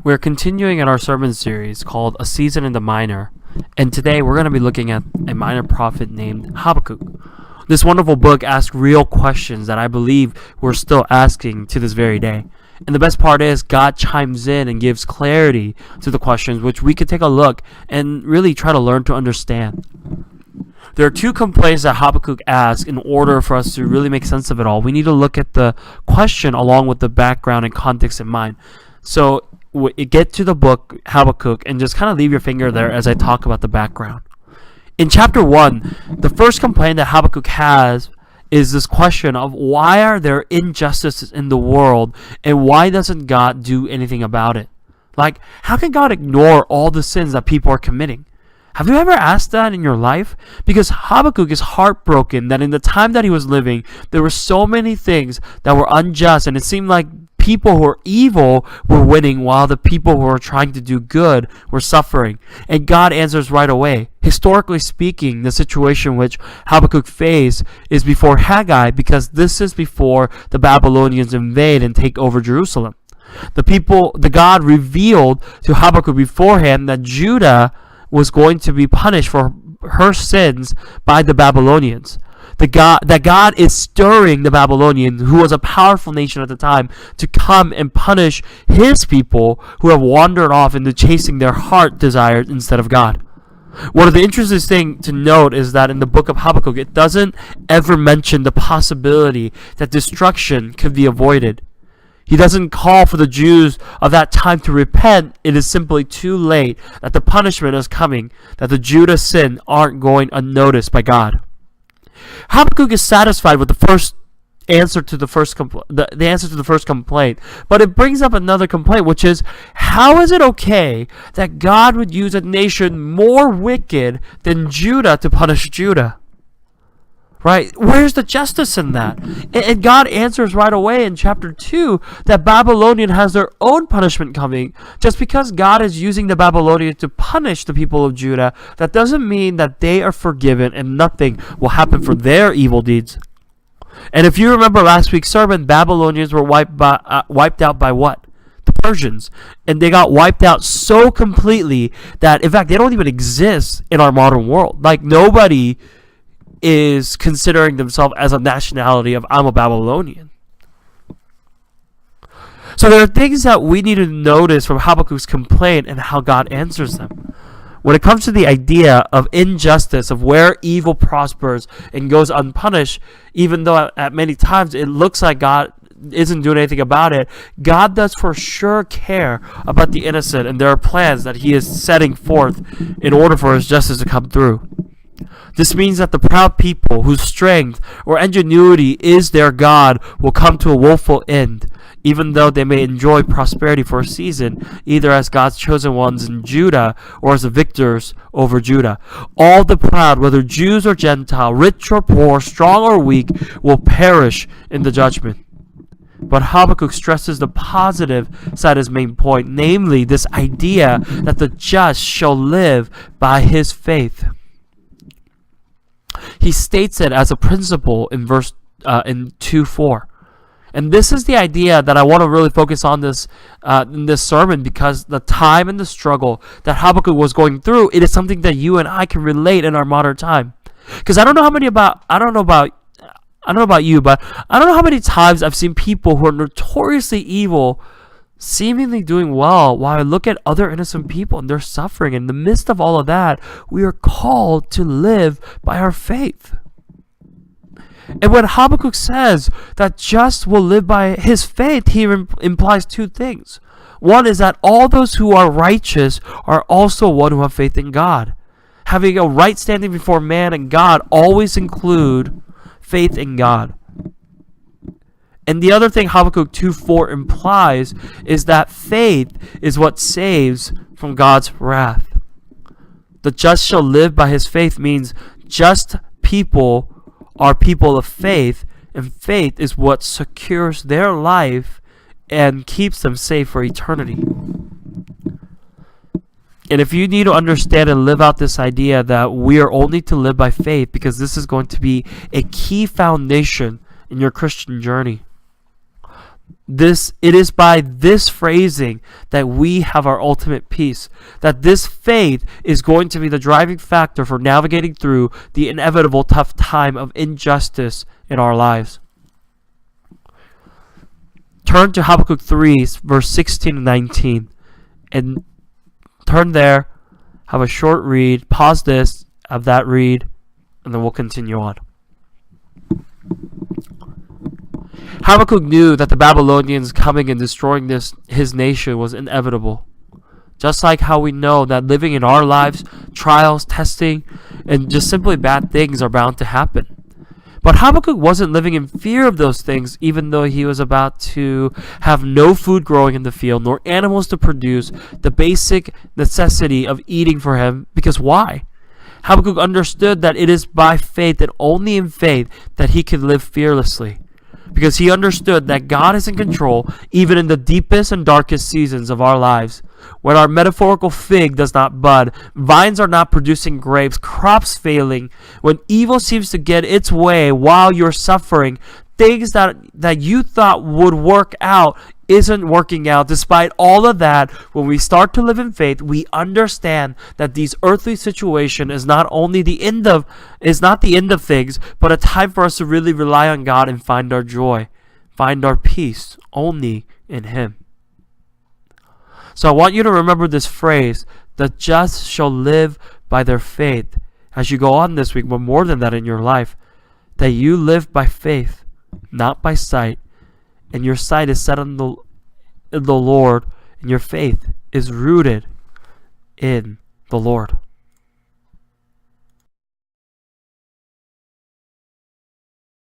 We're continuing in our sermon series called A Season in the Minor, and today we're going to be looking at a minor prophet named Habakkuk. This wonderful book asks real questions that I believe we're still asking to this very day. And the best part is God chimes in and gives clarity to the questions, which we could take a look and really try to learn to understand. There are two complaints that Habakkuk asks in order for us to really make sense of it all. We need to look at the question along with the background and context in mind. So get to the book Habakkuk and just kind of leave your finger there as I talk about the background. In chapter 1, the first complaint that Habakkuk has is this question of why are there injustices in the world and why doesn't God do anything about it? Like, how can God ignore all the sins that people are committing? Have you ever asked that in your life? Because Habakkuk is heartbroken that in the time that he was living, there were so many things that were unjust, and it seemed like people who were evil were winning while the people who were trying to do good were suffering. And God answers right away. Historically speaking, the situation which Habakkuk faced is before Haggai, because this is before the Babylonians invade and take over Jerusalem. The God revealed to Habakkuk beforehand that Judah was going to be punished for her sins by the Babylonians. That God is stirring the Babylonians, who was a powerful nation at the time, to come and punish his people who have wandered off into chasing their heart desires instead of God. One of the interesting things to note is that in the book of Habakkuk, it doesn't ever mention the possibility that destruction could be avoided. He doesn't call for the Jews of that time to repent. It is simply too late, that the punishment is coming, that the Judah sin aren't going unnoticed by God. Habakkuk is satisfied with the answer to the first complaint, but it brings up another complaint, which is, how is it okay that God would use a nation more wicked than Judah to punish Judah? Right? Where's the justice in that? And God answers right away in chapter 2 that Babylonian has their own punishment coming. Just because God is using the Babylonians to punish the people of Judah, that doesn't mean that they are forgiven and nothing will happen for their evil deeds. And if you remember last week's sermon, Babylonians were wiped out by what? The Persians. And they got wiped out so completely that, in fact, they don't even exist in our modern world. Like, nobody is considering themselves as a nationality of I'm a Babylonian. So there are things that we need to notice from Habakkuk's complaint and how God answers them. When it comes to the idea of injustice, of where evil prospers and goes unpunished, even though at many times it looks like God isn't doing anything about it, God does for sure care about the innocent, and there are plans that he is setting forth in order for his justice to come through. This means that the proud people whose strength or ingenuity is their God will come to a woeful end, even though they may enjoy prosperity for a season, either as God's chosen ones in Judah or as the victors over Judah. All the proud, whether Jews or Gentile, rich or poor, strong or weak, will perish in the judgment. But Habakkuk stresses the positive side of his main point, namely this idea that the just shall live by his faith. He states it as a principle in verse in 2:4, and this is the idea that I want to really focus on this in this sermon, because the time and the struggle that Habakkuk was going through, it is something that you and I can relate in our modern time. Because I don't know about you, but I don't know how many times I've seen people who are notoriously evil seemingly doing well, while I look at other innocent people and they're suffering. In the midst of all of that, we are called to live by our faith. And when Habakkuk says that just will live by his faith, he implies two things. One is that all those who are righteous are also one who have faith in God. Having a right standing before man and God always include faith in God. And the other thing Habakkuk 2:4 implies is that faith is what saves from God's wrath. The just shall live by his faith means just people are people of faith, and faith is what secures their life and keeps them safe for eternity. And if you need to understand and live out this idea that we are only to live by faith, because this is going to be a key foundation in your Christian journey, It is by this phrasing that we have our ultimate peace. That this faith is going to be the driving factor for navigating through the inevitable tough time of injustice in our lives. Turn to Habakkuk 3, verse 16 and 19. And turn there, have a short read, pause this, have that read, and then we'll continue on. Habakkuk knew that the Babylonians coming and destroying his nation was inevitable. Just like how we know that living in our lives, trials, testing, and just simply bad things are bound to happen. But Habakkuk wasn't living in fear of those things, even though he was about to have no food growing in the field, nor animals to produce the basic necessity of eating for him. Because why? Habakkuk understood that it is by faith and only in faith that he can live fearlessly. Because he understood that God is in control even in the deepest and darkest seasons of our lives. When our metaphorical fig does not bud, vines are not producing grapes, crops failing, when evil seems to get its way while you're suffering, things that you thought would work out isn't working out. Despite all of that, when we start to live in faith, we understand that these earthly situation is not the end of things, but a time for us to really rely on God and find our joy, find our peace only in Him. So I want you to remember this phrase, the just shall live by their faith, as you go on this week, but more than that in your life, that you live by faith, not by sight, and your sight is set on the Lord, and your faith is rooted in the Lord.